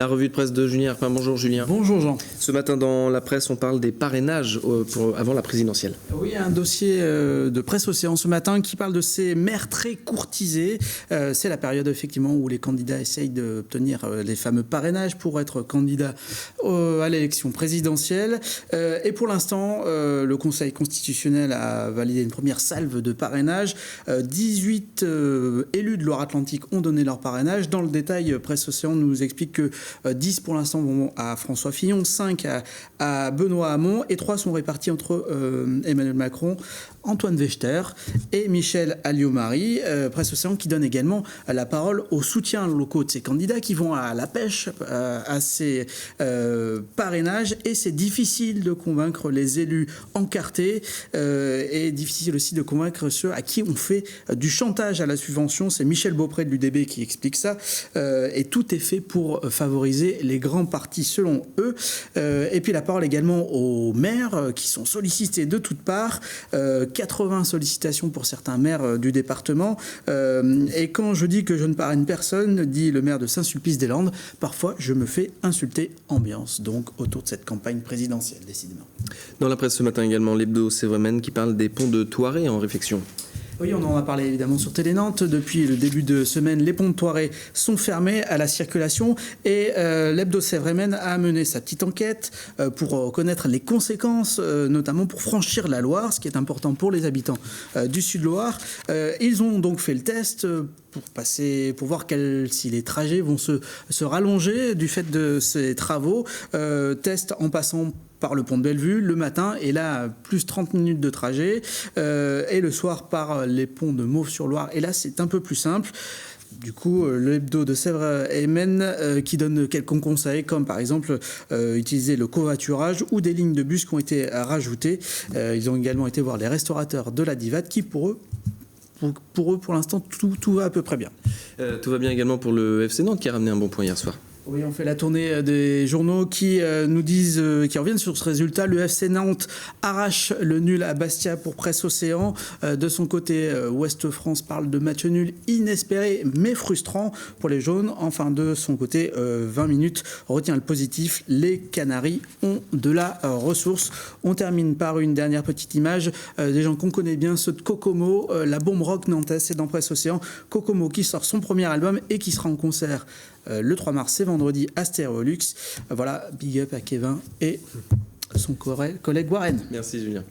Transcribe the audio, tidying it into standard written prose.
La revue de presse de Julien Herpin. Bonjour Julien. Bonjour Jean. Ce matin dans la presse, on parle des parrainages avant la présidentielle. Oui, un dossier de Presse Océan ce matin qui parle de ces maires très courtisés. C'est la période effectivement où les candidats essayent d'obtenir les fameux parrainages pour être candidats à l'élection présidentielle. Et pour l'instant, le Conseil constitutionnel a validé une première salve de parrainage. 18 élus de Loire-Atlantique ont donné leur parrainage. Dans le détail, Presse Océan nous explique que 10 pour l'instant vont à François Fillon, 5 à Benoît Hamon et 3 sont répartis entre Emmanuel Macron, Antoine Vechter et Michel Alliot-Marie. Presse Océan qui donne également la parole aux soutiens locaux de ces candidats qui vont à la pêche à ces parrainages, et c'est difficile de convaincre les élus encartés et difficile aussi de convaincre ceux à qui on fait du chantage à la subvention. C'est Michel Beaupré de l'UDB qui explique ça, et tout est fait pour favoriser les grands partis selon eux. Et puis la parole également aux maires qui sont sollicités de toutes parts. 80 sollicitations pour certains maires du département. Et quand je dis que je ne parraine personne, dit le maire de Saint-Sulpice-des-Landes, parfois je me fais insulter. Ambiance donc autour de cette campagne présidentielle, décidément. Dans la presse ce matin également, l'hebdo Sévremen qui parle des ponts de Thoiret en réflexion. Oui, on en a parlé évidemment sur Télé Nantes. Depuis le début de semaine, les ponts de Thoiret sont fermés à la circulation et l'hebdo Sévremen a mené sa petite enquête pour connaître les conséquences, notamment pour franchir la Loire, ce qui est important pour les habitants du Sud-Loire. Ils ont donc fait le test pour voir si les trajets vont se rallonger du fait de ces travaux. Test en passant par le pont de Bellevue le matin, et là plus 30 minutes de trajet, et le soir par les ponts de Mauves-sur-Loire, et là c'est un peu plus simple. Du coup, le hebdo de Sévres-Emen qui donne quelques conseils, comme par exemple utiliser le covoiturage ou des lignes de bus qui ont été rajoutées. Ils ont également été voir les restaurateurs de la Divate qui pour eux pour l'instant tout va à peu près bien. Tout va bien également pour le FC Nantes qui a ramené un bon point hier soir. Oui, on fait la tournée des journaux qui nous disent, qui reviennent sur ce résultat. Le FC Nantes arrache le nul à Bastia pour Presse Océan. De son côté, Ouest France parle de match nul inespéré mais frustrant pour les jaunes. Enfin, de son côté, 20 minutes retient le positif. Les Canaries ont de la ressource. On termine par une dernière petite image des gens qu'on connaît bien, ceux de Kokomo, la bombe rock nantaise. C'est dans Presse Océan. Kokomo qui sort son premier album et qui sera en concert le 3 mars, c'est vendredi à Stéréolux. Voilà, big up à Kevin et son collègue Warren. Merci Julien.